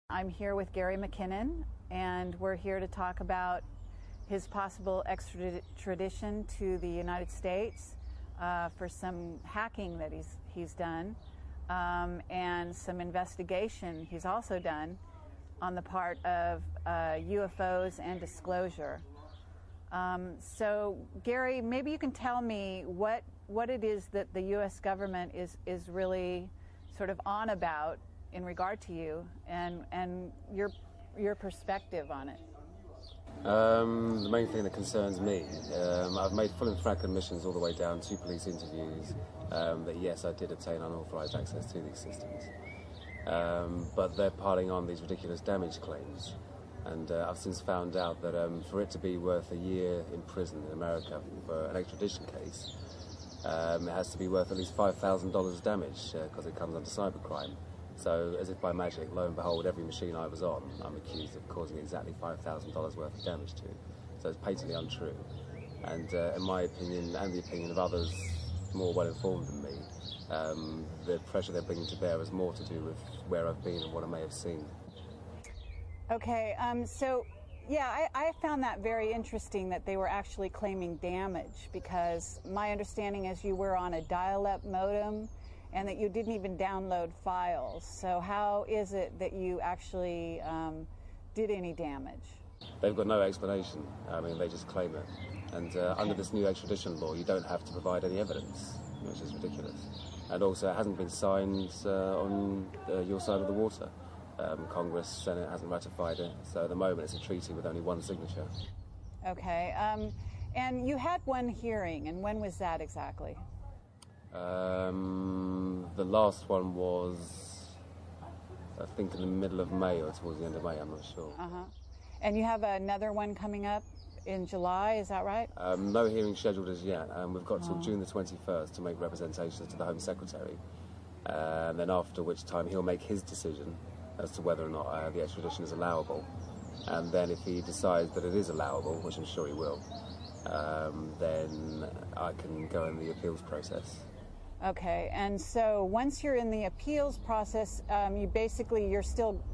I'm here with Gary McKinnon, and we're here to talk about his possible extradition to the United States for some hacking that he's done and some investigation he's also done on the part of UFOs and disclosure. So, Gary, maybe you can tell me what it is that the U.S. government is really sort of on about in regard to you and your perspective on it. The main thing that concerns me, I've made full and frank admissions all the way down to police interviews that yes, I did obtain unauthorised access to these systems. But they're piling on these ridiculous damage claims. And I've since found out that for it to be worth a year in prison in America for an extradition case, it has to be worth at least $5,000 damage because it comes under cybercrime. So, as if by magic, lo and behold, every machine I was on, I'm accused of causing exactly $5,000 worth of damage to. So it's patently untrue. And in my opinion, and the opinion of others more well-informed than me, the pressure they're bringing to bear has more to do with where I've been and what I may have seen. Okay, I found that very interesting that they were actually claiming damage, because my understanding is you were on a dial-up modem and that you didn't even download files. So how is it that you actually did any damage? They've got no explanation. I mean, they just claim it. And under this new extradition law, you don't have to provide any evidence, which is ridiculous. And also, it hasn't been signed on your side of the water. Congress, Senate hasn't ratified it. So at the moment, it's a treaty with only one signature. Okay. And you had one hearing, and when was that exactly? The last one was, I think, in the middle of May or towards the end of May, I'm not sure. And you have another one coming up in July, is that right? No hearing scheduled as yet. We've got till June the 21st to make representations to the Home Secretary. And then after which time he'll make his decision as to whether or not the extradition is allowable. And then if he decides that it is allowable, which I'm sure he will, then I can go in the appeals process. Okay, and so once you're in the appeals process, you're still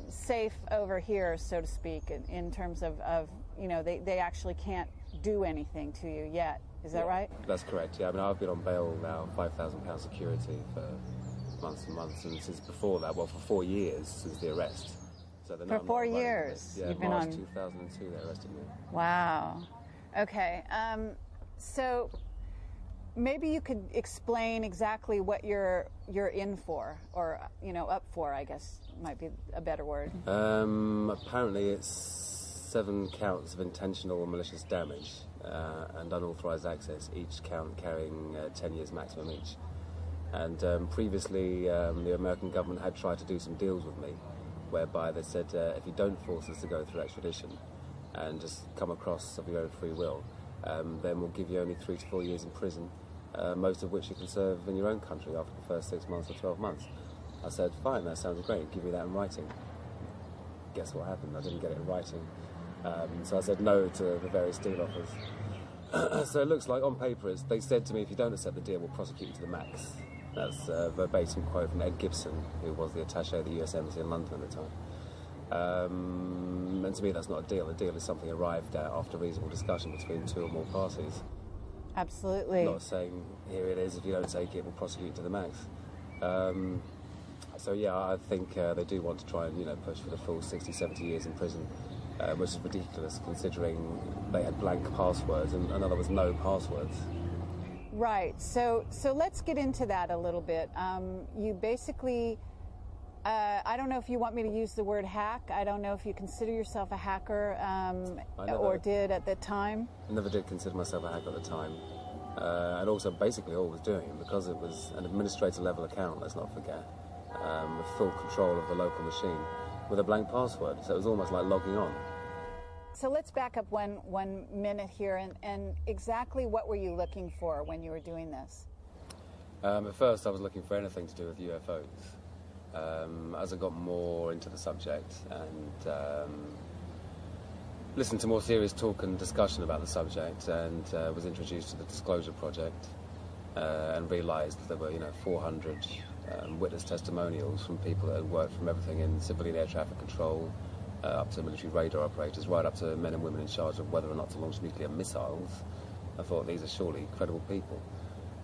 safe over here, so to speak, in terms of they actually can't do anything to you yet. Is that right? That's correct, yeah. I mean, I've been on bail now, £5,000 security for months and months, and since before that, for 4 years since the arrest. So for 4 years? Yeah, you've March been on... 2002 they arrested me. Wow. Okay, so maybe you could explain exactly what you're in for, or up for, I guess might be a better word. Apparently it's 7 counts of intentional or malicious damage and unauthorised access, each count carrying 10 years maximum each. And previously the American government had tried to do some deals with me, whereby they said if you don't force us to go through extradition and just come across of your own free will, then we'll give you only 3 to 4 years in prison, most of which you can serve in your own country after the first 6 months or 12 months. I said, fine, that sounds great, give me that in writing. Guess what happened? I didn't get it in writing. So I said no to the various deal offers. So it looks like on paper they said to me, if you don't accept the deal, we'll prosecute you to the max. That's a verbatim quote from Ed Gibson, who was the attaché of the US Embassy in London at the time. And to me, that's not a deal. A deal is something arrived at after reasonable discussion between 2 or more parties. Absolutely. Not saying, here it is, if you don't take it, we'll prosecute to the max. So yeah, I think they do want to try and push for the full 60, 70 years in prison, which is ridiculous considering they had blank passwords and there was no passwords. Right. So let's get into that a little bit. You basically, I don't know if you want me to use the word hack. I don't know if you consider yourself a hacker or did at the time. I never did consider myself a hacker at the time. And also basically all I was doing, because it was an administrator level account, let's not forget, with full control of the local machine, with a blank password. So it was almost like logging on. So let's back up one minute here, and exactly what were you looking for when you were doing this? At first I was looking for anything to do with UFOs. As I got more into the subject and listened to more serious talk and discussion about the subject, and was introduced to the Disclosure Project, and realised that there were 400 witness testimonials from people that had worked from everything in civilian air traffic control, up to military radar operators, right up to men and women in charge of whether or not to launch nuclear missiles. I thought these are surely credible people.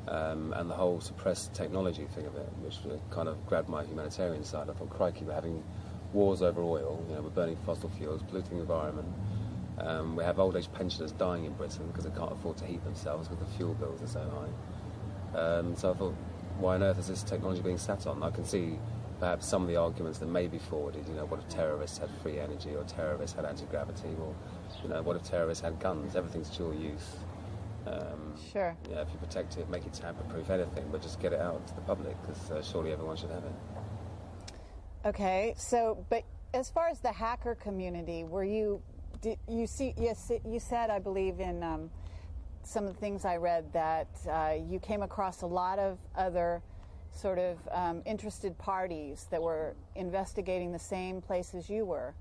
And the whole suppressed technology thing of it, which kind of grabbed my humanitarian side. I thought, crikey, we're having wars over oil, we're burning fossil fuels, polluting the environment. We have old age pensioners dying in Britain because they can't afford to heat themselves because the fuel bills are so high. So I thought, why on earth is this technology being sat on? I can see perhaps some of the arguments that may be forwarded, what if terrorists had free energy, or terrorists had anti-gravity, or what if terrorists had guns? Everything's dual use. Sure. Yeah, if you protect it, make it tamper-proof, anything, but just get it out to the public, because surely everyone should have it. Okay, so, but as far as the hacker community, you said, I believe, in some of the things I read, that you came across a lot of other sort of interested parties that were investigating the same places you were,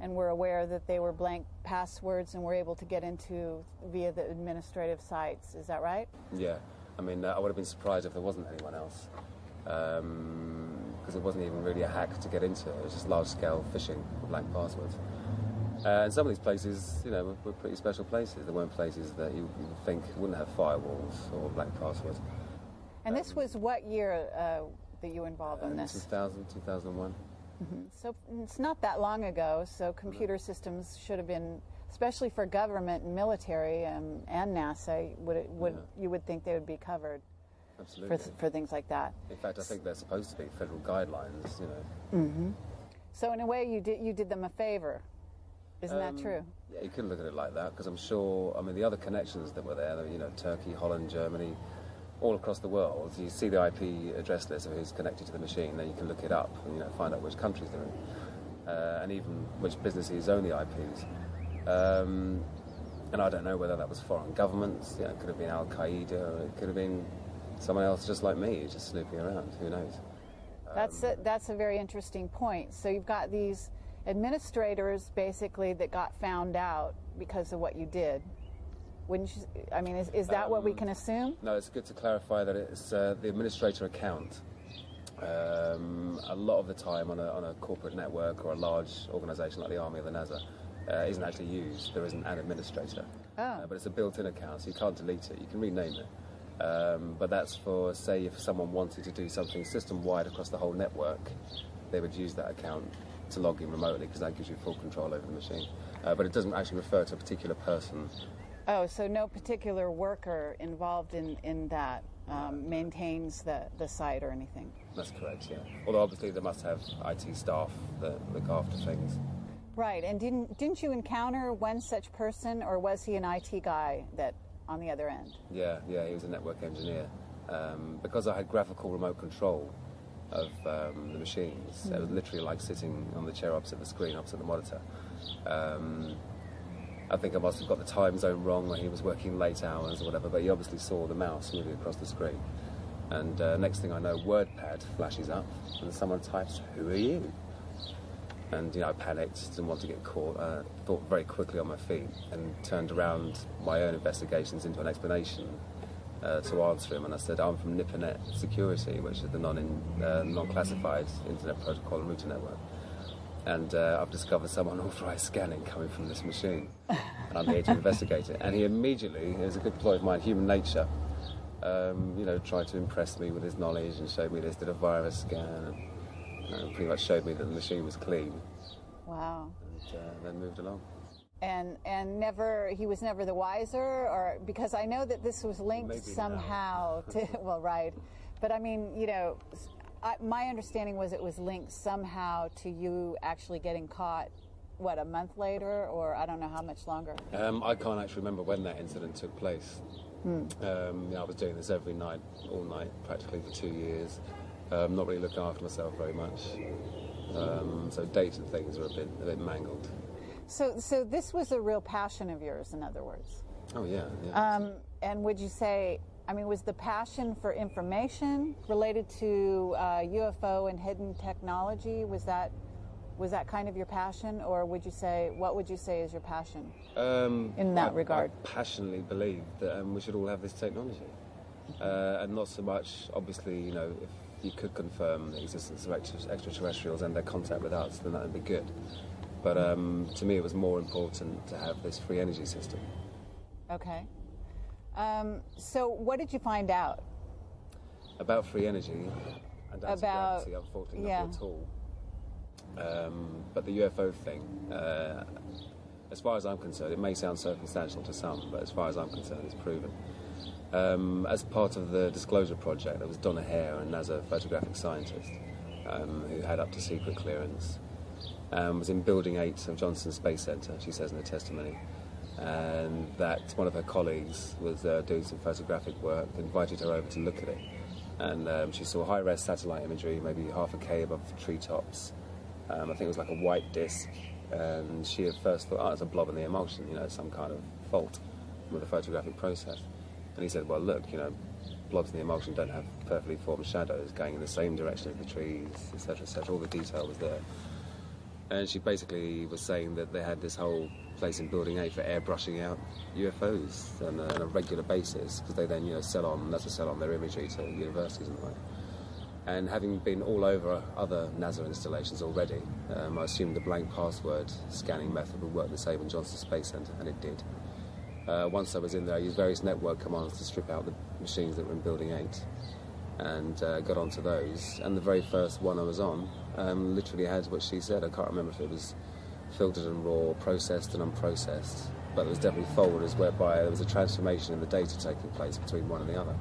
and were aware that they were blank passwords and were able to get into via the administrative sites. Is that right? Yeah. I mean, I would have been surprised if there wasn't anyone else, because it wasn't even really a hack to get into. It was just large-scale phishing with blank passwords. And some of these places, were pretty special places. There weren't places that you would think wouldn't have firewalls or blank passwords. And this was what year that you were involved in this? 2000, 2001. Mm-hmm. So it's not that long ago, so computer systems should have been, especially for government and military and NASA, you would think they would be covered. Absolutely. For things like that. In fact, I think they're supposed to be federal guidelines, Mm-hmm. So in a way, you did them a favor. Isn't that true? Yeah, you could look at it like that, because I'm sure, the other connections that were there, Turkey, Holland, Germany, all across the world, you see the IP address list of who's connected to the machine, then you can look it up and find out which countries they're in, and even which businesses own the IPs. And I don't know whether that was foreign governments, it could have been Al-Qaeda, or it could have been someone else just like me, just snooping around, who knows. That's a very interesting point. So you've got these administrators, basically, that got found out because of what you did. Wouldn't you? I mean, is that what we can assume? No, it's good to clarify that it's the administrator account. A lot of the time on a corporate network or a large organisation like the Army or the NASA isn't actually used. There isn't an administrator. Oh. But it's a built-in account, so you can't delete it. You can rename it. But that's for, say, if someone wanted to do something system-wide across the whole network, they would use that account to log in remotely, because that gives you full control over the machine. But it doesn't actually refer to a particular person. Oh, so no particular worker involved in that maintains the site or anything? That's correct, yeah. Although obviously they must have IT staff that look after things. Right, and didn't you encounter one such person, or was he an IT guy that on the other end? Yeah, he was a network engineer. Because I had graphical remote control of the machines, it was literally like sitting on the chair opposite the screen, opposite the monitor. I think I must have got the time zone wrong when he was working late hours or whatever, but he obviously saw the mouse moving across the screen. And next thing I know, WordPad flashes up, and someone types, "Who are you?" And, I panicked, didn't want to get caught, thought very quickly on my feet, and turned around my own investigations into an explanation to answer him. And I said, "I'm from Nippernet Security," which is the non-classified internet protocol and router network. And I've discovered some unauthorized scanning coming from this machine. And I'm here to investigate it. And he immediately, it was a good ploy of mine, human nature, tried to impress me with his knowledge and showed me this, did a virus scan, and pretty much showed me that the machine was clean. Wow. And then moved along. And he was never the wiser, or because I know that this was linked Maybe somehow to, well, right. But I mean, my understanding was it was linked somehow to you actually getting caught, a month later, or I don't know how much longer? I can't actually remember when that incident took place. I was doing this every night, all night, practically for 2 years. Not really looking after myself very much. So dates and things are a bit mangled. So this was a real passion of yours, in other words? Oh, yeah. And would you say, was the passion for information related to UFO and hidden technology? Was that kind of your passion, or what would you say is your passion in that regard? I passionately believe that we should all have this technology, and not so much, obviously, if you could confirm the existence of extraterrestrials and their contact with us, then that would be good. But to me, it was more important to have this free energy system. Okay. So what did you find out? About free energy and anti-gravity, unfortunately, nothing at all. But the UFO thing, as far as I'm concerned, it may sound circumstantial to some, but as far as I'm concerned, it's proven. As part of the Disclosure Project, there was Donna Hare, a NASA photographic scientist, who had up to secret clearance, was in Building 8 of Johnson Space Center, she says in her testimony, and that one of her colleagues was doing some photographic work, invited her over to look at it. And she saw high-res satellite imagery, maybe half a K above the treetops. I think it was like a white disc, and she at first thought, it's a blob in the emulsion, some kind of fault with the photographic process. And he said, well, look, blobs in the emulsion don't have perfectly formed shadows going in the same direction as the trees, etc., etc. All the detail was there. And she basically was saying that they had this whole place in Building 8 for airbrushing out UFOs on a regular basis, because they then, sell on their imagery to universities and the like. And having been all over other NASA installations already, I assumed the blank password scanning method would work the same in Johnson Space Center, and it did. Once I was in there, I used various network commands to strip out the machines that were in Building 8, and got onto those. And the very first one I was on literally had what she said. I can't remember if it was filtered and raw, processed and unprocessed, but there was definitely folders whereby there was a transformation in the data taking place between one and the other.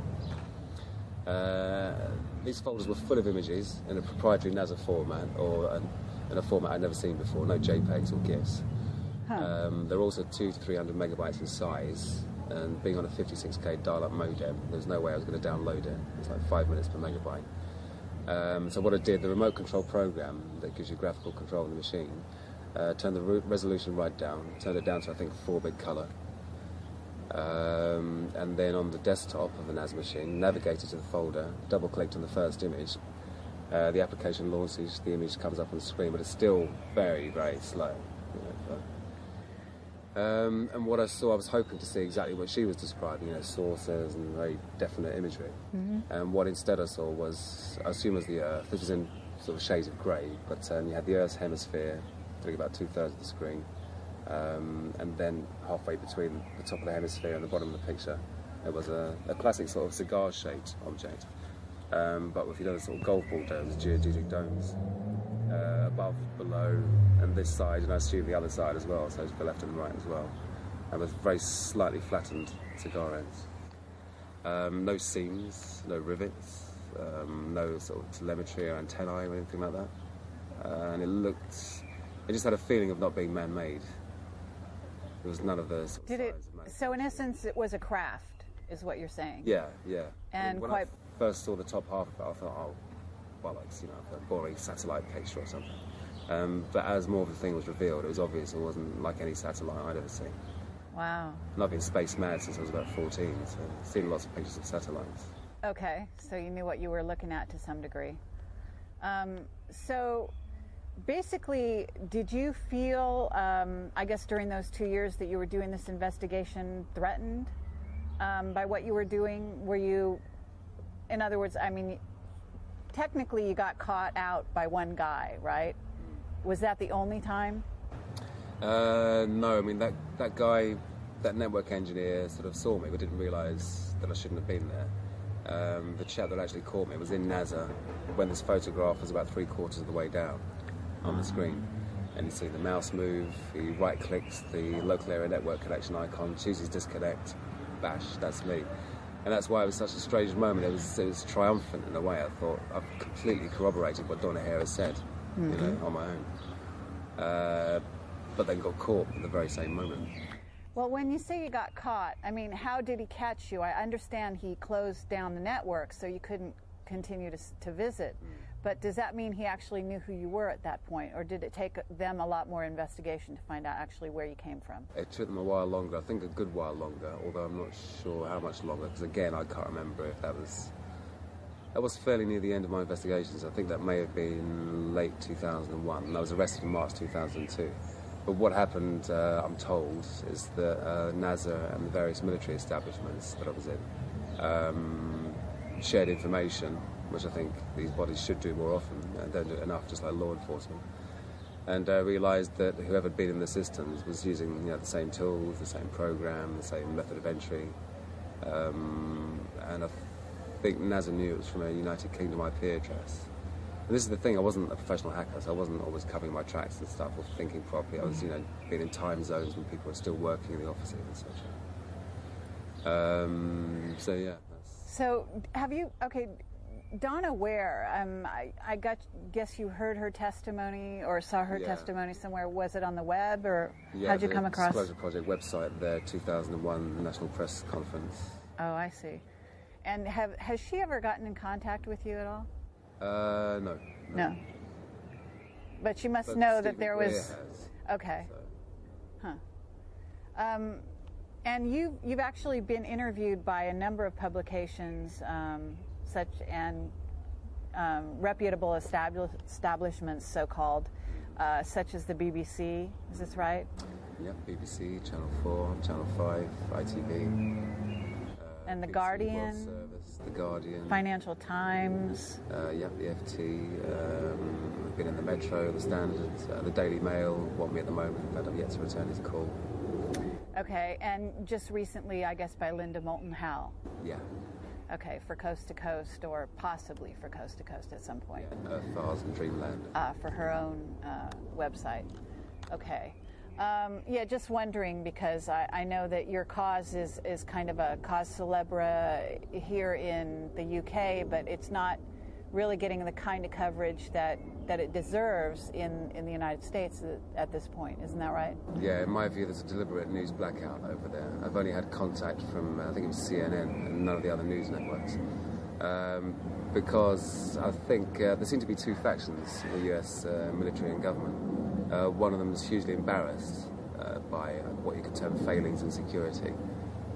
These folders were full of images in a proprietary NASA format, or in a format I'd never seen before, no JPEGs or GIFs. They're also 200 to 300 megabytes in size, and being on a 56k dial-up modem, there's no way I was going to download it. It's like 5 minutes per megabyte. So what I did, the remote control program that gives you graphical control of the machine, turned the resolution right down, turned it down to I think 4-bit color, and then on the desktop of the NAS machine, navigated to the folder, double-clicked on the first image. The application launches, the image comes up on the screen, but it's still very, very slow. And what I saw, I was hoping to see exactly what she was describing, sources and very definite imagery. Mm-hmm. And what instead I saw was, I assume it was the Earth. This was in sort of shades of grey, but you had the Earth's hemisphere, I think about 2/3 of the screen, and then halfway between the top of the hemisphere and the bottom of the picture, it was a classic sort of cigar-shaped object, but with sort of golf ball domes, geodetic domes. Above, below, and this side, and I assume the other side as well, so it's the left and right as well, and with very slightly flattened cigar ends. No seams, no rivets, no sort of telemetry or antennae or anything like that, and it just had a feeling of not being man-made. There was none of the sort of signs of man. So in essence it was a craft, is what you're saying? Yeah. And when I first saw the top half of it, I thought, bollocks, a boring satellite picture or something. But as more of the thing was revealed, it was obvious it wasn't like any satellite I'd ever seen. Wow. And I've been space mad since I was about 14, so I've seen lots of pictures of satellites. Okay, so you knew what you were looking at to some degree. So basically, did you feel, I guess during those 2 years that you were doing this investigation, threatened by what you were doing? Were you, in other words, technically you got caught out by one guy, right? Was that the only time? No, that guy, that network engineer sort of saw me but didn't realise that I shouldn't have been there. The chap that actually caught me was in NASA when this photograph was about 3/4 of the way down on the screen. And you see the mouse move, he right-clicks the local area network connection icon, chooses disconnect, bash, that's me. And that's why it was such a strange moment. It was triumphant in a way. I thought I've completely corroborated what Donna Hare has said, on my own. But then got caught at the very same moment. Well, when you say you got caught, how did he catch you? I understand he closed down the network so you couldn't continue to visit. But does that mean he actually knew who you were at that point, or did it take them a lot more investigation to find out actually where you came from? It took them a while longer, I think a good while longer, although I'm not sure how much longer, because again, I can't remember if that was fairly near the end of my investigations. I think that may have been late 2001, and I was arrested in March 2002. But what happened, I'm told, is that NASA and the various military establishments that I was in shared information which I think these bodies should do more often, and don't do it enough, just like law enforcement. And realised that whoever had been in the systems was using the same tools, the same program, the same method of entry. And I think NASA knew it was from a United Kingdom IP address. And this is the thing, I wasn't a professional hacker, so I wasn't always covering my tracks and stuff or thinking properly. I was, being in time zones when people were still working in the offices and such. So yeah. So have you, okay, Donna Ware, guess you heard her testimony or saw her testimony somewhere. Was it on the web, or how'd you come across? Disclosure Project website, their 2001 National Press Conference. Oh, I see. And has she ever gotten in contact with you at all? No. No. But she must know that there was. Has, okay. So. Huh. And you've actually been interviewed by a number of publications, reputable establishments, so-called, such as the BBC. Is this right? Yep, BBC, Channel 4, Channel 5, ITV. And The BBC Guardian. World Service, The Guardian. Financial Times. Yep, the FT. I've been in the Metro, the Standard, the Daily Mail want me at the moment. In fact, I've yet to return his call. Okay, and just recently, I guess, by Linda Moulton Howe. Yeah. Okay, for Coast to Coast, or possibly for Coast to Coast at some point. Yeah, Earth, Mars, and Dreamland. For her own website. Okay. Yeah, just wondering, because I know that your cause is kind of a cause célèbre here in the UK, but it's not really getting the kind of coverage that it deserves in the United States at this point. Isn't that right? Yeah, in my view, there's a deliberate news blackout over there. I've only had contact from, I think it was CNN and none of the other news networks. Because I think there seem to be two factions in the US military and government. One of them is hugely embarrassed by what you could term failings in security.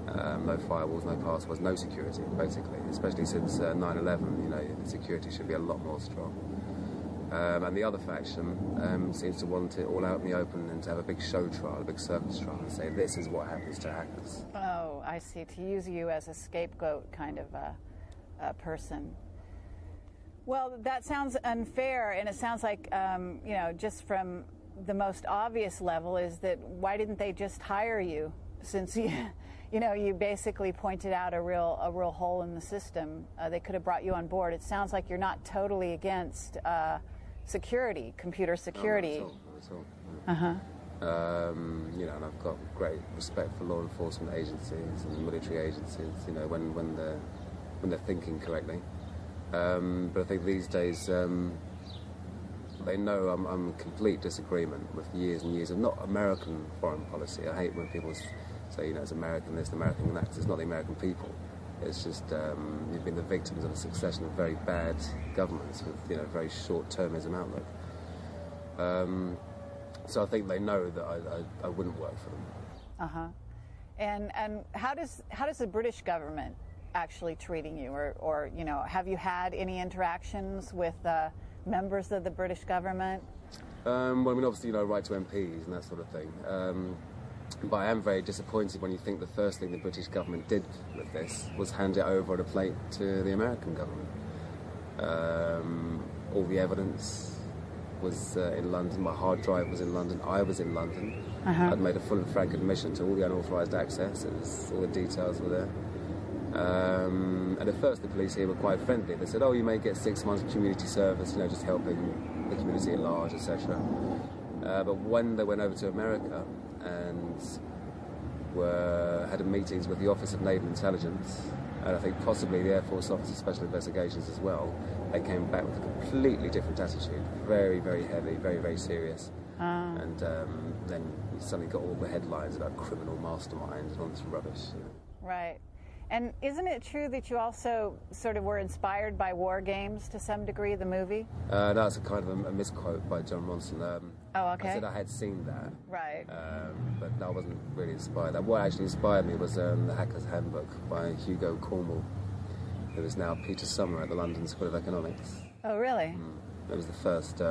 No firewalls, no passwords, no security, basically. Especially since 9/11, security should be a lot more strong. And the other faction seems to want it all out in the open and to have a big show trial, a big circus trial, and say this is what happens to hackers. Oh, I see. To use you as a scapegoat kind of a person. Well, that sounds unfair, and it sounds like, just from the most obvious level, is that why didn't they just hire you, since you basically pointed out a real hole in the system. They could have brought you on board. It sounds like you're not totally against security, computer security. No, not at all. And I've got great respect for law enforcement agencies and military agencies. When they're thinking correctly. But I think these days they know I'm in complete disagreement with years and years of not American foreign policy. I hate when people say, it's American this, American that, 'cause it's not the American people. It's just you've been the victims of a succession of very bad governments with, very short-termism outlook. So I think they know that I wouldn't work for them. And how does the British government actually treating you, or have you had any interactions with members of the British government? Obviously, write to MPs and that sort of thing. But I am very disappointed when you think the first thing the British government did with this was hand it over on a plate to the American government. All the evidence was in London. My hard drive was in London. I was in London. I'd made a full and frank admission to all the unauthorised access. All the details were there. And at first the police here were quite friendly. They said, you may get 6 months community service, just helping the community at large, etc. But when they went over to America and had meetings with the Office of Naval Intelligence, and I think possibly the Air Force Office of Special Investigations as well, they came back with a completely different attitude. Very, very heavy, very, very serious. And then you suddenly got all the headlines about criminal masterminds and all this rubbish. Right. And isn't it true that you also sort of were inspired by War Games to some degree, the movie? That's a kind of a misquote by John Ronson. Okay. I said I had seen that. Right. But I wasn't really inspired. What actually inspired me was The Hacker's Handbook by Hugo Cornwell, who is now Peter Summer at the London School of Economics. Oh, really? It was the first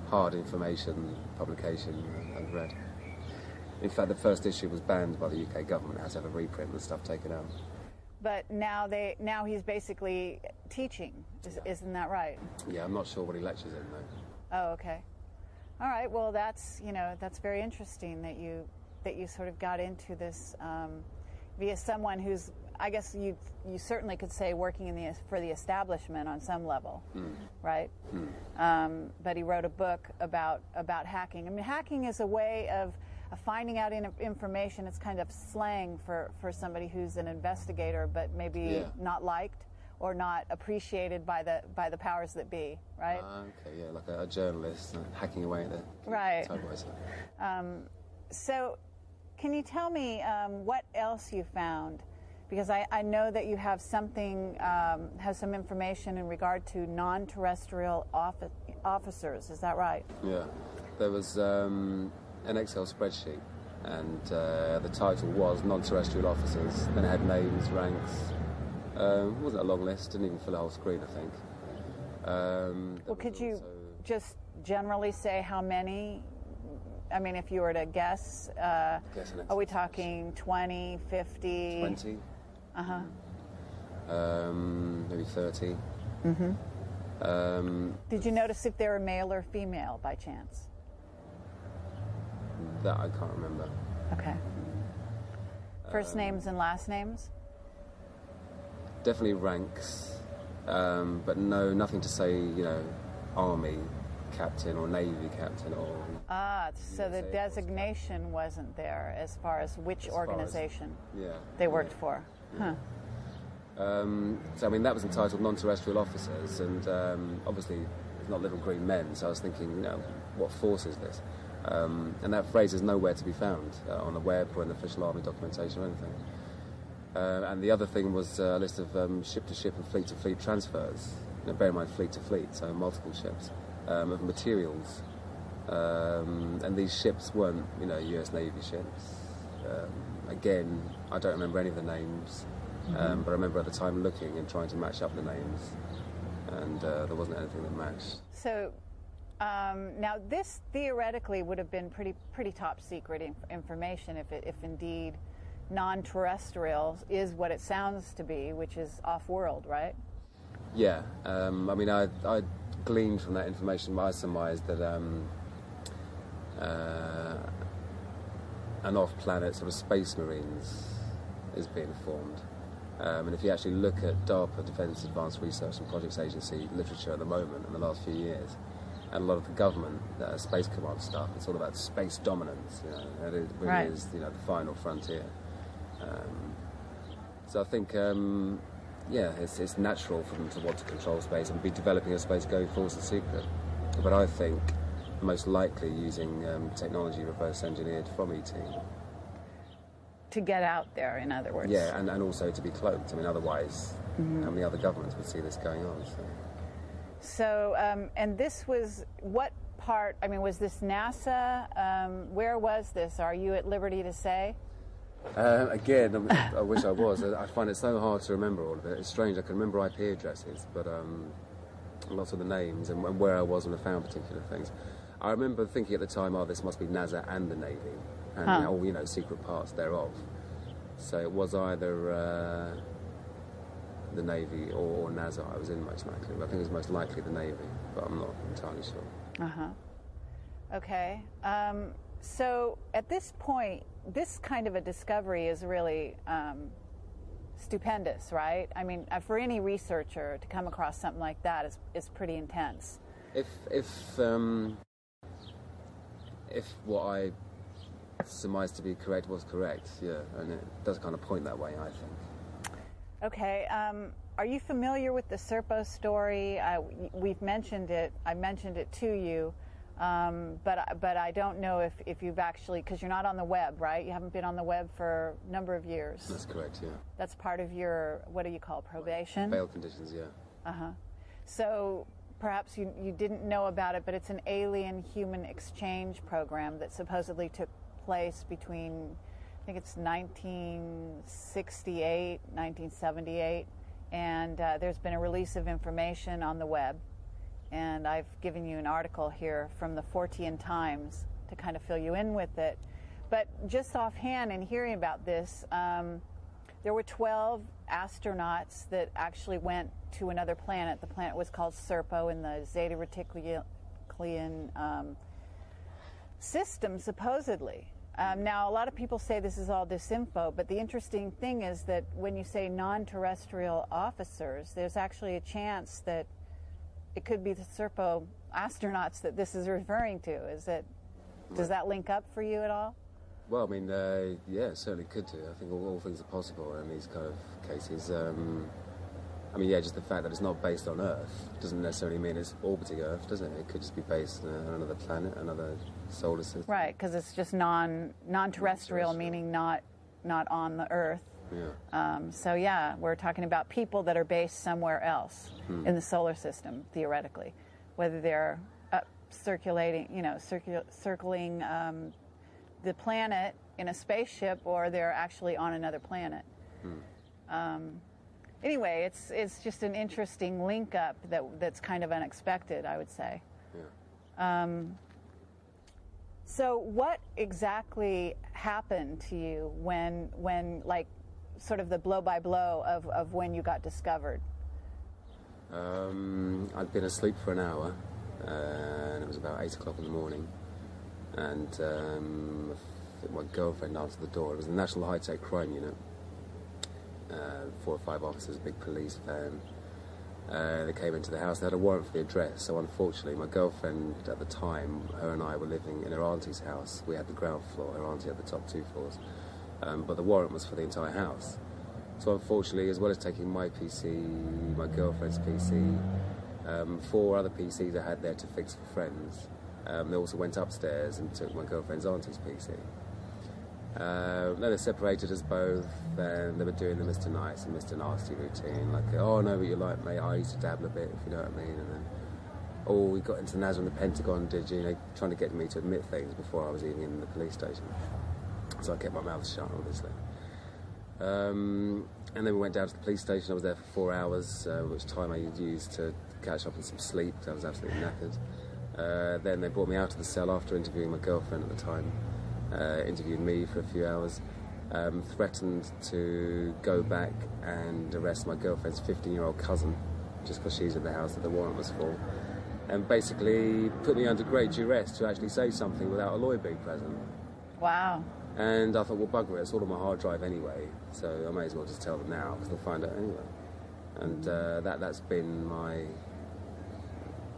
hard information publication I've read. In fact, the first issue was banned by the UK government. It had to have a reprint and stuff taken out. But now he's basically teaching. Yeah. Isn't that right? Yeah, I'm not sure what he lectures in though. Oh, okay. All right. Well, that's very interesting that you sort of got into this via someone who's, I guess you certainly could say, working for the establishment on some level, right? But he wrote a book about hacking. I mean, hacking is a way of finding out information. It's kind of slang for somebody who's an investigator, but maybe not liked or not appreciated by the powers that be, right? Okay, yeah, like a journalist hacking away at the typewriter. So, can you tell me what else you found? Because I know that you have some information in regard to non-terrestrial officers. Is that right? Yeah, there was an Excel spreadsheet, and the title was non-terrestrial officers. Then it had names, ranks. It wasn't a long list. Didn't even fill a whole screen, I think. Well, could you just generally say how many? I mean, if you were to guess, are we talking 20, 50? 20. Uh-huh. Maybe 30. Mm-hmm. Did you notice if they were male or female by chance? That I can't remember. Okay. First names and last names? Definitely ranks, but nothing to say, Army captain or Navy captain or... so the designation wasn't there as far as which organization they worked for. Huh. So, I mean, that was entitled Non-Terrestrial Officers, and obviously it's not Little Green Men, so I was thinking, what force is this? And that phrase is nowhere to be found on the web or in official Army documentation or anything. And the other thing was a list of ship-to-ship and fleet-to-fleet transfers. Bear in mind, fleet-to-fleet, so multiple ships, of materials. And these ships weren't, US Navy ships. Again, I don't remember any of the names, but I remember at the time looking and trying to match up the names, and there wasn't anything that matched. So now this theoretically would have been pretty top secret information if indeed non-terrestrial is what it sounds to be, which is off-world, right? Yeah. I mean, I gleaned from that information, I surmised that an off-planet sort of space marines is being formed. And if you actually look at DARPA, Defence Advanced Research and Projects Agency literature at the moment in the last few years, and a lot of the government space command stuff, it's all about space dominance. It really is, the final frontier. So I think, it's natural for them to want to control space and be developing a space going forward in secret. But I think most likely using technology reverse engineered from ET. To get out there, in other words. Yeah, and also to be cloaked. I mean, otherwise, how many other governments would see this going on? So, and this was what part? I mean, was this NASA? Where was this? Are you at liberty to say? Again, I wish I was. I find it so hard to remember all of it. It's strange. I can remember IP addresses, but lots of the names and where I was when I found particular things. I remember thinking at the time, this must be NASA and the Navy, and all secret parts thereof. So it was either the Navy or NASA I was in most likely. But I think it was most likely the Navy, but I'm not entirely sure. Okay. So at this point, this kind of a discovery is really stupendous, right? I mean, for any researcher to come across something like that is pretty intense. If what I surmised to be correct was correct, and it does kind of point that way, I think. Okay. Are you familiar with the Serpo story? We've mentioned it. I mentioned it to you. But I don't know if you've actually, because you're not on the web, right? You haven't been on the web for a number of years. That's correct, yeah. That's part of your, what do you call, probation? Bail conditions, yeah. So perhaps you didn't know about it, but it's an alien-human exchange program that supposedly took place between, I think it's 1968, 1978, and there's been a release of information on the web. And I've given you an article here from the Fortean Times to kind of fill you in with it. But just offhand in hearing about this, there were 12 astronauts that actually went to another planet. The planet was called Serpo in the Zeta Reticuli system, supposedly. Now, a lot of people say this is all disinfo, but the interesting thing is that when you say non-terrestrial officers, there's actually a chance that it could be the Serpo astronauts that this is referring to. Does that link up for you at all? Well, I mean, yeah, it certainly could do. I think all things are possible in these kind of cases. I mean, yeah, just the fact that it's not based on Earth doesn't necessarily mean it's orbiting Earth, does it? It could just be based on another planet, another solar system. Right, because it's just non-terrestrial, meaning not on the Earth. Yeah. So yeah, we're talking about people that are based somewhere else in the solar system, theoretically, whether they're circling the planet in a spaceship or they're actually on another planet. Anyway, it's just an interesting link up that's kind of unexpected, I would say. Yeah. So what exactly happened to you when like sort of the blow by blow of when you got discovered? I'd been asleep for an hour, and it was about 8 o'clock in the morning, and I think my girlfriend answered the door. It was the National High-Tech Crime Unit. 4 or 5 officers, a big police van. They came into the house. They had a warrant for the address, so unfortunately my girlfriend at the time, her and I were living in her auntie's house. We had the ground floor, her auntie had the top 2 floors, but the warrant was for the entire house. So unfortunately, as well as taking my PC, my girlfriend's PC, 4 other PCs I had there to fix for friends, they also went upstairs and took my girlfriend's auntie's PC. Then they separated us both, and they were doing the Mr. Nice and Mr. Nasty routine, like, oh no, but you're like, mate, I used to dabble a bit, if you know what I mean, and then, oh, we got into NASA and the Pentagon, did you know, trying to get me to admit things before I was even in the police station. So I kept my mouth shut, obviously. And then we went down to the police station. I was there for 4 hours, which time I used to catch up on some sleep, because I was absolutely knackered. Then they brought me out to the cell after interviewing my girlfriend at the time. Interviewed me for a few hours, threatened to go back and arrest my girlfriend's 15-year-old cousin just because she's in the house that the warrant was for, and basically put me under great duress to actually say something without a lawyer being present. Wow. And I thought, well, bugger it, it's all on my hard drive anyway, so I may as well just tell them now because they'll find out anyway. And that's been my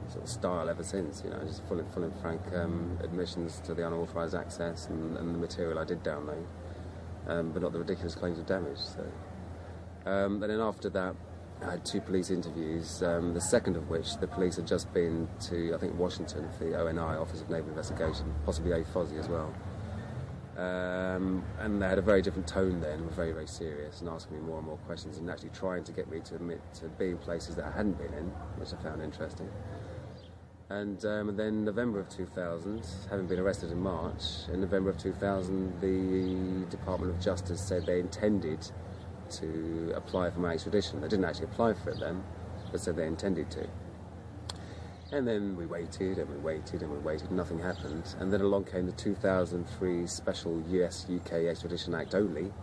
sort of style ever since, you know, just full and frank admissions to the unauthorised access and the material I did download, but not the ridiculous claims of damage. So, and then after that, I had 2 police interviews, the second of which the police had just been to, I think, Washington for the ONI, Office of Naval Investigation, possibly AFOSI as well. And they had a very different tone then, were very, very serious and asking me more and more questions and actually trying to get me to admit to being places that I hadn't been in, which I found interesting. And then November of 2000, having been arrested in March, in November of 2000, the Department of Justice said they intended to apply for my extradition. They didn't actually apply for it then, but said they intended to. And then we waited and we waited and we waited, nothing happened. And then along came the 2003 Special US-UK Extradition Act only,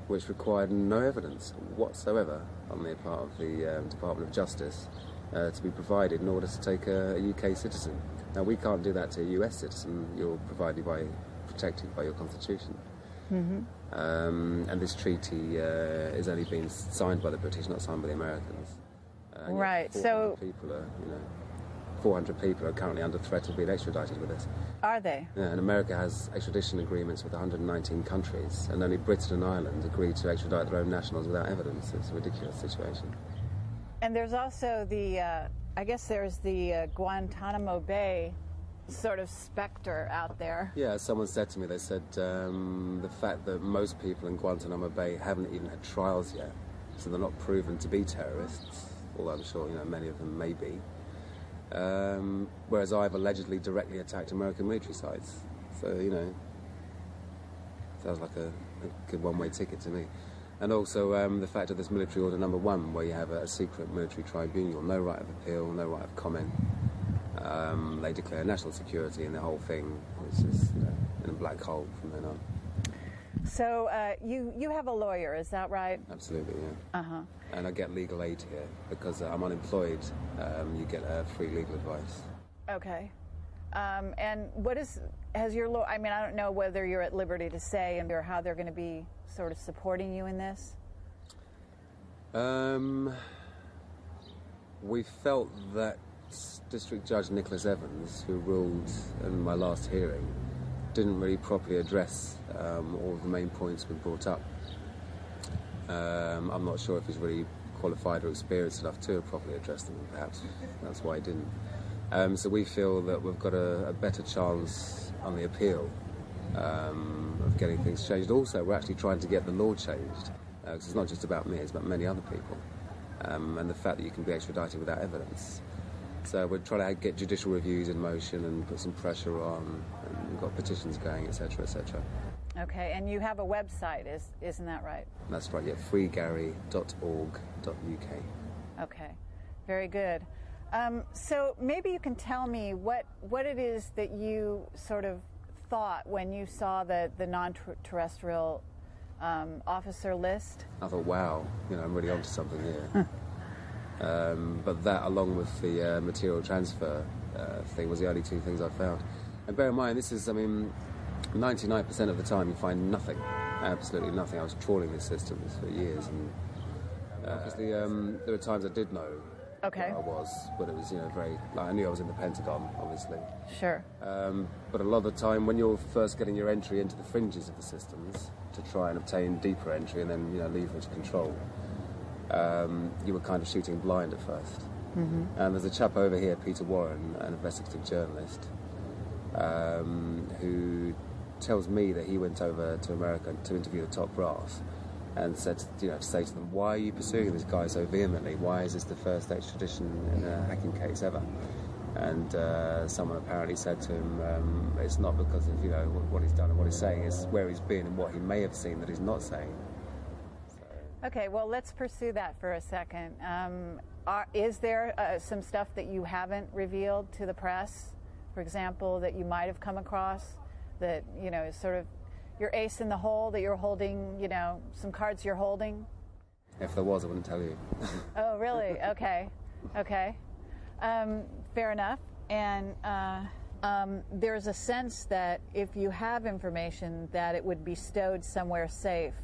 which required no evidence whatsoever on the part of the Department of Justice to be provided in order to take a UK citizen. Now, we can't do that to a US citizen. You're protected by your constitution. Mm-hmm. And this treaty is only being signed by the British, not signed by the Americans. Right, so 400 people are currently under threat of being extradited with this. Are they? Yeah, and America has extradition agreements with 119 countries, and only Britain and Ireland agreed to extradite their own nationals without evidence. It's a ridiculous situation. And there's also the, I guess there's the Guantanamo Bay sort of specter out there. Yeah, someone said to me, they said the fact that most people in Guantanamo Bay haven't even had trials yet, so they're not proven to be terrorists, although I'm sure, you know, many of them may be. Whereas I've allegedly directly attacked American military sites. So, you know, sounds like a good one-way ticket to me. And also the fact of this military order number 1, where you have a secret military tribunal, no right of appeal, no right of comment. They declare national security and the whole thing is just, you know, in a black hole from then on. So you have a lawyer, is that right? Absolutely, yeah. And I get legal aid here because I'm unemployed. You get free legal advice. Okay. And has your lawyer, I mean, I don't know whether you're at liberty to say or how they're going to be sort of supporting you in this? We felt that District Judge Nicholas Evans, who ruled in my last hearing, didn't really properly address all of the main points we brought up. I'm not sure if he's really qualified or experienced enough to properly address them, perhaps that's why he didn't. So we feel that we've got a better chance on the appeal of getting things changed. Also, we're actually trying to get the law changed, because it's not just about me, it's about many other people, and the fact that you can be extradited without evidence. So we're trying to get judicial reviews in motion and put some pressure on, and we've got petitions going, etc., etc. Okay, and you have a website, isn't that right? That's right, yeah, freegary.org.uk. Okay, very good. So maybe you can tell me what it is that you sort of thought when you saw the non-terrestrial officer list. I thought, wow, I'm really onto something here. But that, along with the material transfer thing, was the only two things I found. And bear in mind, this is, 99% of the time you find nothing, absolutely nothing. I was trawling these systems for years, and obviously there were times I did know okay. where I was, but it was, very, I knew I was in the Pentagon, obviously. Sure. But a lot of the time, when you're first getting your entry into the fringes of the systems to try and obtain deeper entry and then, leverage control, you were kind of shooting blind at first. Mm-hmm. And there's a chap over here, Peter Warren, an investigative journalist, who tells me that he went over to America to interview the top brass and said, to say to them, why are you pursuing this guy so vehemently? Why is this the first extradition in a hacking case ever? And someone apparently said to him, it's not because of, what he's done and what he's saying, it's where he's been and what he may have seen that he's not saying. Okay, well, let's pursue that for a second. Is there some stuff that you haven't revealed to the press, for example, that you might have come across that, is sort of your ace in the hole that you're holding, some cards you're holding? If there was, I wouldn't tell you. Oh, really? Okay. Okay. Fair enough. And there's a sense that if you have information that it would be stowed somewhere safe.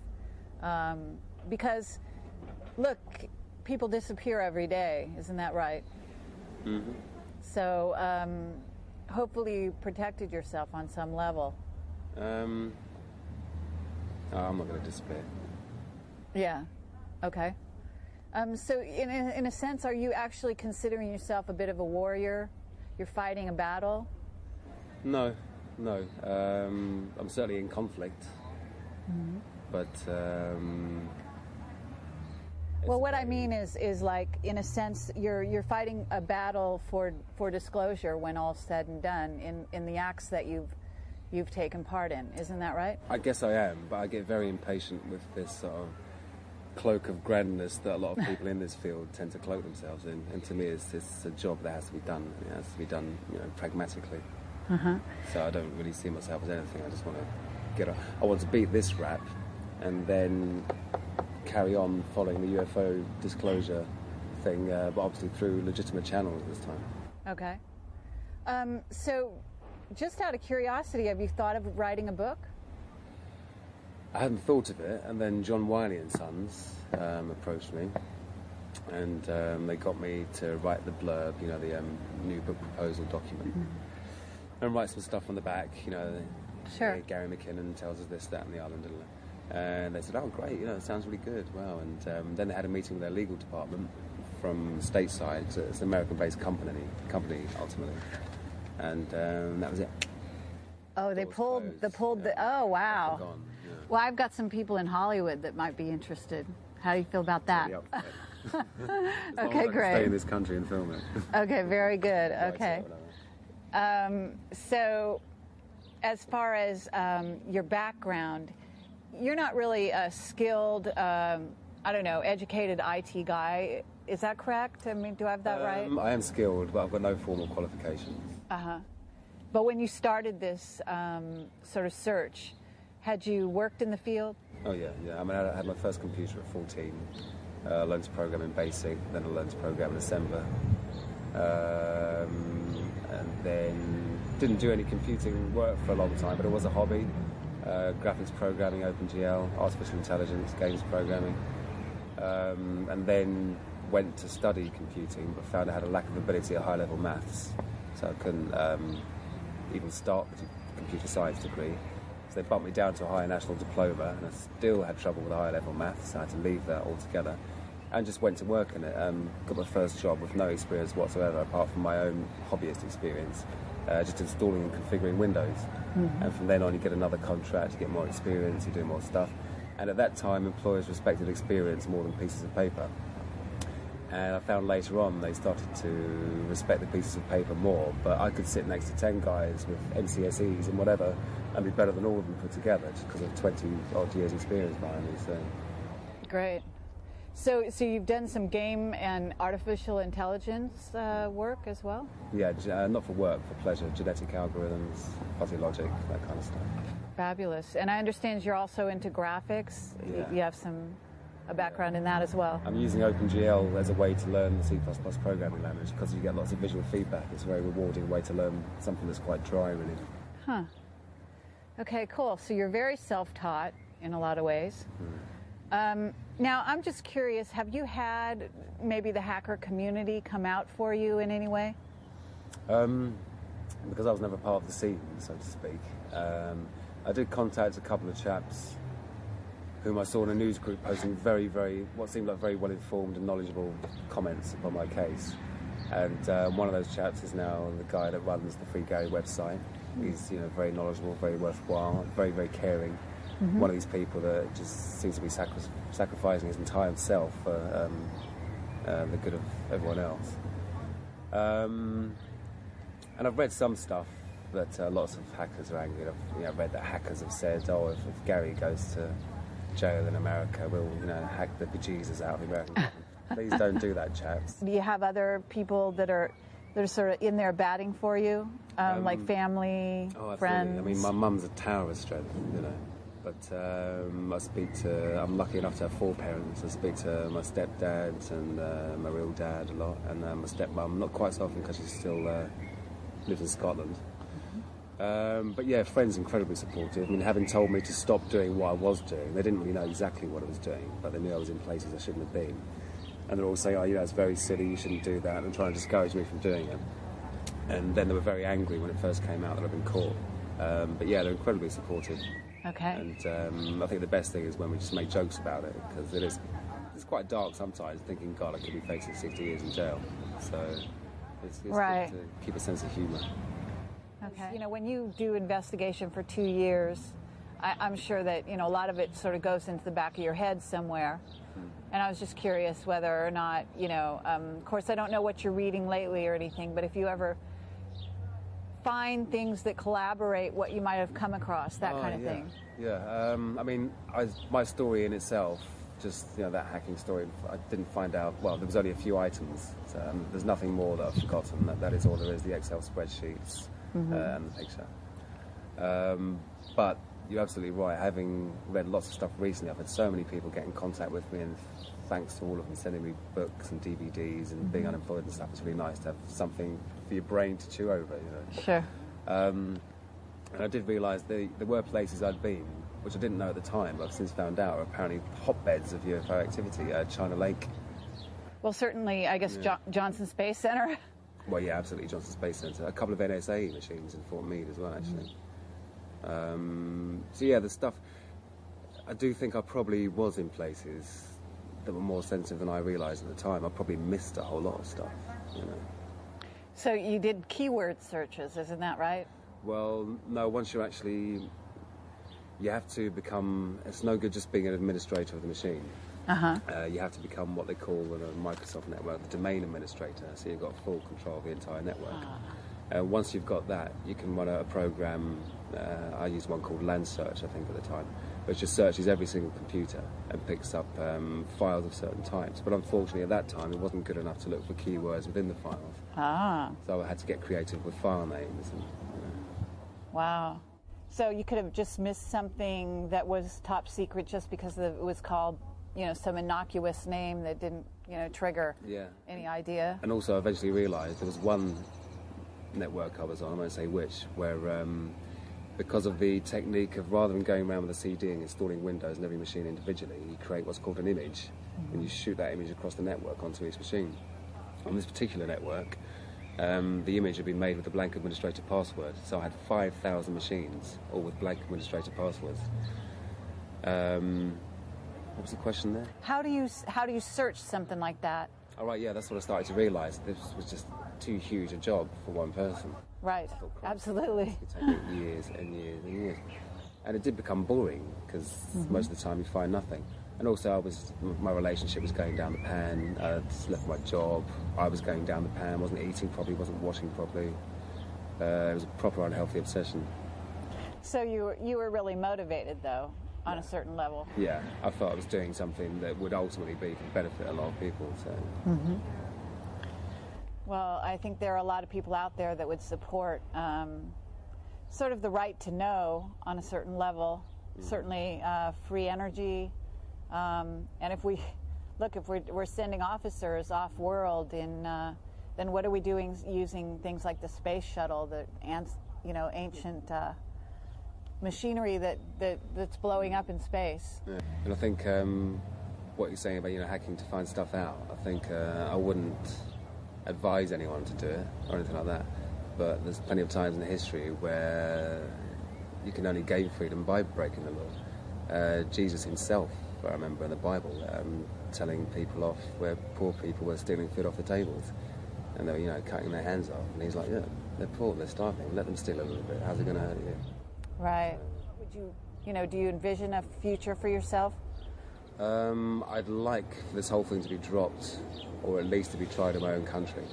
Because, look, people disappear every day, isn't that right? Mm-hmm. So, hopefully you protected yourself on some level. I'm not going to disappear. Yeah. Okay. So, in a sense, are you actually considering yourself a bit of a warrior? You're fighting a battle? No. I'm certainly in conflict. Mm-hmm. But, well, what I mean is like, in a sense, you're fighting a battle for disclosure when all's said and done in the acts that you've taken part in. Isn't that right? I guess I am, but I get very impatient with this sort of cloak of grandness that a lot of people in this field tend to cloak themselves in. And to me, it's a job that has to be done. It has to be done, pragmatically. Uh-huh. So I don't really see myself as anything. I just want to I want to beat this rap, and then carry on following the UFO disclosure thing, but obviously through legitimate channels this time. Okay. So, just out of curiosity, have you thought of writing a book? I hadn't thought of it, and then John Wiley and Sons approached me, and they got me to write the blurb, the new book proposal document, and write some stuff on the back, Sure. Gary McKinnon tells us this, that, and the other. And they said, oh, great, it sounds really good. Wow. And then they had a meeting with their legal department from stateside. So it's an American-based company ultimately. And that was it. Oh, they pulled the. Oh, wow. Gone, yeah. Well, I've got some people in Hollywood that might be interested. How do you feel about that? Okay, great. Stay in this country and film it. Okay, very good. Okay. So, as far as your background, you're not really a skilled, educated IT guy. Is that correct? I mean, do I have that right? I am skilled, but I've got no formal qualifications. Uh-huh. But when you started this sort of search, Had you worked in the field? Oh yeah. I mean, I had my first computer at 14. Learned to program in BASIC, then I learned to program in Assembler. And then didn't do any computing work for a long time, but it was a hobby. Graphics programming, OpenGL, artificial intelligence, games programming. And then went to study computing, but found I had a lack of ability at high-level maths, so I couldn't even start the computer science degree. So they bumped me down to a higher national diploma, and I still had trouble with high-level maths, so I had to leave that altogether. And just went to work in it. Got my first job with no experience whatsoever, apart from my own hobbyist experience, just installing and configuring Windows. And from then on, you get another contract, you get more experience, you do more stuff. And at that time, employers respected experience more than pieces of paper. And I found later on they started to respect the pieces of paper more, but I could sit next to 10 guys with NCSEs and whatever and be better than all of them put together just because of 20-odd years experience behind me. So. Great. So you've done some game and artificial intelligence work as well? Yeah, not for work, for pleasure. Genetic algorithms, fuzzy logic, that kind of stuff. Fabulous. And I understand you're also into graphics. Yeah. You have a background in that as well. I'm using OpenGL as a way to learn the C++ programming language because you get lots of visual feedback. It's a very rewarding way to learn something that's quite dry, really. Huh. Okay, cool. So you're very self-taught in a lot of ways. Now, I'm just curious, have you had maybe the hacker community come out for you in any way? Because I was never part of the scene, so to speak. I did contact a couple of chaps whom I saw in a news group posting what seemed like very well-informed and knowledgeable comments upon my case. And one of those chaps is now the guy that runs the Free Gary website. He's very knowledgeable, very worthwhile, very, very caring. One of these people that just seems to be sacrificing his entire self for the good of everyone else. And I've read some stuff that lots of hackers are angry. I've read that hackers have said, if Gary goes to jail in America, we'll hack the bejesus out of the American government. Please don't do that, chaps. Do you have other people that are sort of in there batting for you, like family, friends? I mean, my mum's a tower of strength, But I'm lucky enough to have 4 parents. I speak to my stepdad and my real dad a lot, and my stepmum, not quite so often because she still lives in Scotland. But yeah, friends incredibly supportive. I mean, having told me to stop doing what I was doing, they didn't really know exactly what I was doing, but they knew I was in places I shouldn't have been. And they're all saying, it's very silly, you shouldn't do that, and trying to discourage me from doing it. And then they were very angry when it first came out that I'd been caught. But yeah, they're incredibly supportive. Okay. And I think the best thing is when we just make jokes about it, because it's quite dark sometimes, thinking, God, I could be facing 60 years in jail. So it's right. good to keep a sense of humour. Okay. When you do investigation for 2 years, I'm sure that, a lot of it sort of goes into the back of your head somewhere. And I was just curious whether or not, of course, I don't know what you're reading lately or anything, but if you ever find things that collaborate what you might have come across, that kind of thing. Yeah, I mean, my story in itself, just, that hacking story, I didn't find out, well, there was only a few items. So, there's nothing more that I've forgotten. That is all there is, the Excel spreadsheets and the picture. But you're absolutely right. Having read lots of stuff recently, I've had so many people get in contact with me, and thanks to all of them sending me books and DVDs and being unemployed and stuff, it's really nice to have something for your brain to chew over, Sure. And I did realise there were places I'd been, which I didn't know at the time, but I've since found out are apparently hotbeds of UFO activity. China Lake. Well, certainly, I guess, Johnson Space Center. Well, yeah, absolutely, Johnson Space Center. A couple of NSA machines in Fort Meade as well, actually. So yeah, the stuff, I do think I probably was in places that were more sensitive than I realised at the time. I probably missed a whole lot of stuff, So you did keyword searches, isn't that right? Well, no, once you have to become, it's no good just being an administrator of the machine. You have to become what they call in a Microsoft network, the domain administrator, so you've got full control of the entire network. Once you've got that, you can run a program. I used one called LandSearch, I think, at the time, which just searches every single computer and picks up files of certain types. But unfortunately, at that time, it wasn't good enough to look for keywords within the files. So I had to get creative with file names. Wow. So you could have just missed something that was top secret just because it was called, some innocuous name that didn't, trigger any idea. And also I eventually realised there was one network I was on, I won't say which, where because of the technique of rather than going around with a CD and installing Windows in every machine individually, you create what's called an image, and you shoot that image across the network onto each machine. On this particular network, the image had been made with a blank administrator password, so I had 5,000 machines, all with blank administrator passwords. What was the question there? How do you search something like that? Oh, right, yeah, that's what I started to realise. This was just too huge a job for one person. Right, absolutely. It took years and years and years. And it did become boring, because most of the time you find nothing. And also my relationship was going down the pan, I'd left my job, I was going down the pan, wasn't eating properly, wasn't washing properly. It was a proper unhealthy obsession. So you were really motivated, though, on a certain level. Yeah, I thought I was doing something that would ultimately be for the benefit of a lot of people. So. Well, I think there are a lot of people out there that would support sort of the right to know on a certain level, certainly free energy. And if we're sending officers off-world, then what are we doing using things like the space shuttle, the ancient machinery that's blowing up in space? Yeah. And I think what you're saying about hacking to find stuff out, I think I wouldn't advise anyone to do it or anything like that. But there's plenty of times in history where you can only gain freedom by breaking the law. Jesus himself, I remember in the Bible, telling people off where poor people were stealing food off the tables, and they were, cutting their hands off. And he's like, yeah, they're poor, they're starving. Let them steal a little bit. How's it going to hurt you? Right. Would you, do you envision a future for yourself? I'd like this whole thing to be dropped, or at least to be tried in my own country.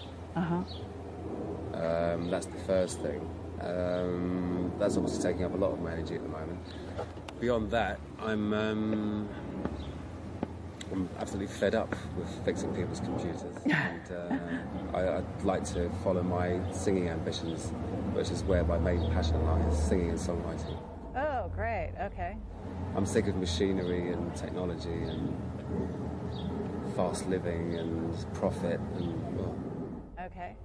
That's the first thing. That's obviously taking up a lot of my energy at the moment. Beyond that, I'm absolutely fed up with fixing people's computers. And I'd like to follow my singing ambitions, which is where my main passion lies, singing and songwriting. Oh, great. Okay. I'm sick of machinery and technology and fast living and profit and... Well. Okay.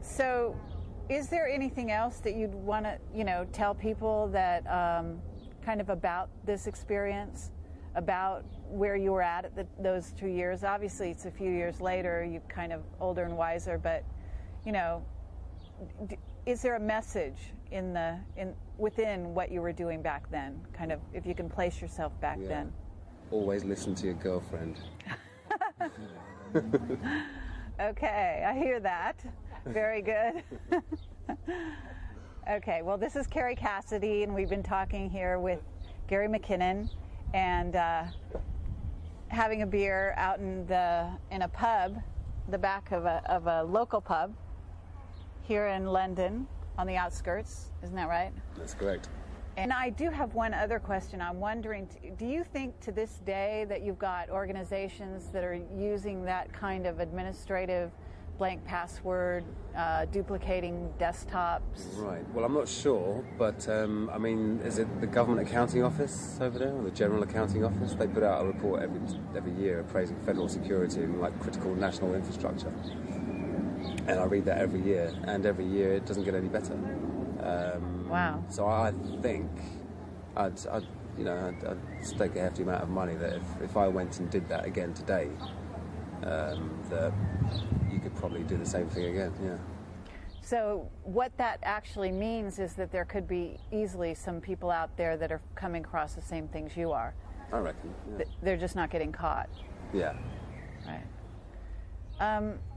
So is there anything else that you'd want to, tell people that kind of about this experience, about where you were at those 2 years? Obviously, it's a few years later, you're kind of older and wiser, but, is there a message within what you were doing back then? Kind of, if you can place yourself back then. Always listen to your girlfriend. Okay, I hear that. Very good. Okay, well, this is Kerry Cassidy, and we've been talking here with Gary McKinnon, and having a beer out in a pub, the back of a local pub here in London, on the outskirts. Isn't that right? That's correct. And I do have one other question. I'm wondering, do you think to this day that you've got organizations that are using that kind of administrative blank password, duplicating desktops? Right. Well, I'm not sure, but is it the Government Accounting Office over there, or the General Accounting Office? They put out a report every year appraising federal security and critical national infrastructure. And I read that every year, and every year it doesn't get any better. Wow. So I think I'd stake a hefty amount of money that if I went and did that again today, that you could probably do the same thing again, yeah. So what that actually means is that there could be easily some people out there that are coming across the same things you are. I reckon. Yeah. They're just not getting caught. Yeah. Right.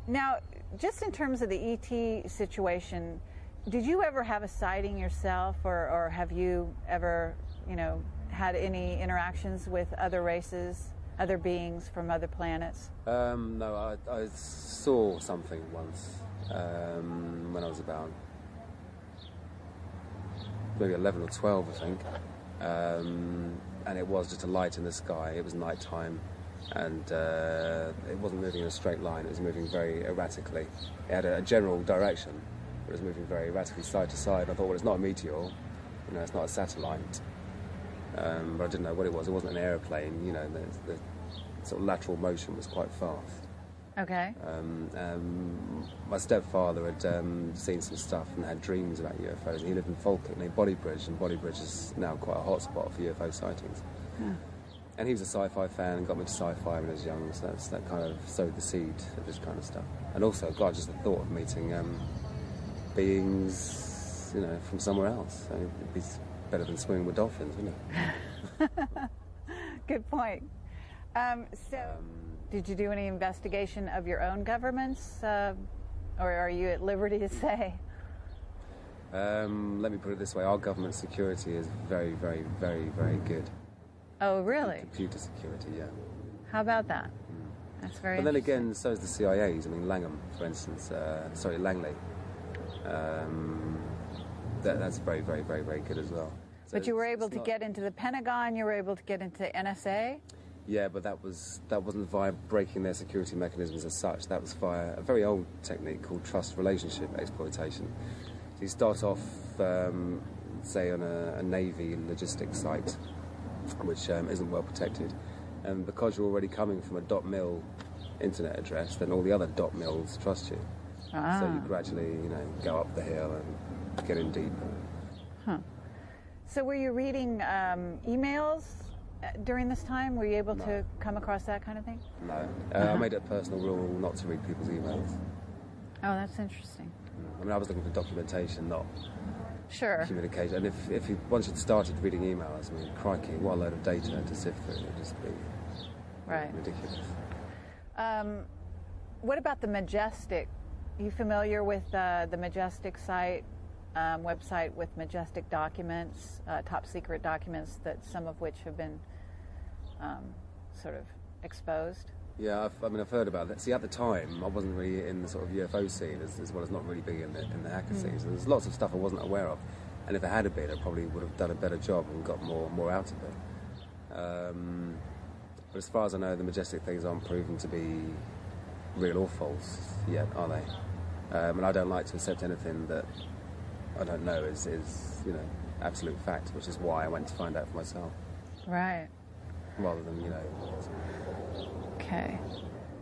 Now, just in terms of the ET situation, did you ever have a sighting yourself, or have you ever, had any interactions with other races, other beings from other planets? No, I saw something once when I was about maybe 11 or 12, I think. And it was just a light in the sky. It was night time, and it wasn't moving in a straight line. It was moving very erratically. It had a general direction, It was moving very erratically side to side. I thought, well, it's not a meteor, you know, it's not a satellite. But I didn't know what it was. It wasn't an aeroplane, you know, the sort of lateral motion was quite fast. Okay. My stepfather had seen some stuff and had dreams about UFOs. He lived in Falkirk near Bodybridge, and Bodybridge is now quite a hotspot for UFO sightings. Yeah. And he was a sci-fi fan and got me to sci-fi when I was young, so that kind of sowed the seed of this kind of stuff. And also, God, just the thought of meeting beings, you know, from somewhere else. I mean, it'd be better than swimming with dolphins, wouldn't it? Good point. Did you do any investigation of your own governments, or are you at liberty to say? Let me put it this way: our government security is very, very, very, very good. Oh, really? Computer security, yeah. How about that? That's very. But then again, so is the CIA's. I mean, Langham, for instance. Langley. That's very, very, very, very good as well. So but you were able to get into the Pentagon. You were able to get into NSA. So that wasn't via breaking their security mechanisms as such. That was via a very old technique called trust relationship exploitation. So you start off, say, on a Navy logistics site, which isn't well protected, and because you're already coming from a .mil internet address, then all the other .mils trust you. Ah. So you gradually, you know, go up the hill and get in deeper. Huh. So were you reading emails during this time? Were you able to come across that kind of thing? No. I made it a personal rule not to read people's emails. Oh, that's interesting. I mean, I was looking for documentation, not Sure. communication. And if you once you'd started reading emails, I mean, crikey, what a load of data to sift through. It would just be ridiculous. What about the Majestic? Are you familiar with the Majestic site, website with Majestic documents, top secret documents, that some of which have been sort of exposed? Yeah, I've heard about that. See, at the time, I wasn't really in the sort of UFO scene, as well as not really being in the hacker scene. So there's lots of stuff I wasn't aware of. And if it had been, I probably would have done a better job and got more out of it. But as far as I know, the Majestic things aren't proven to be real or false yet, are they? And I don't like to accept anything that I don't know is you know, absolute fact, which is why I went to find out for myself. Right. Rather than, you know... Okay.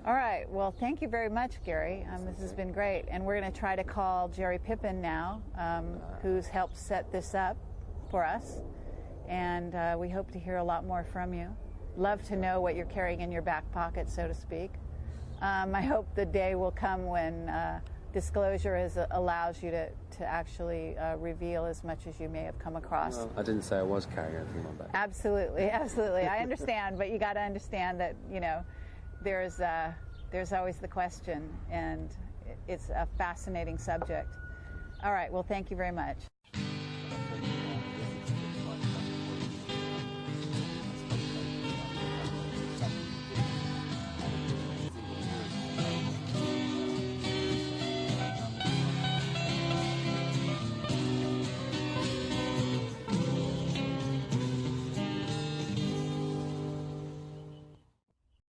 All right. Well, thank you very much, Gary. This has been great. And we're going to try to call Jerry Pippin now, who's helped set this up for us. And we hope to hear a lot more from you. Love to know what you're carrying in your back pocket, so to speak. I hope the day will come when disclosure allows you to actually reveal as much as you may have come across. Well, I didn't say I was carrying anything on my back. Absolutely, absolutely. I understand, but you got to understand that, you know, there's always the question, and it's a fascinating subject. All right, well, thank you very much.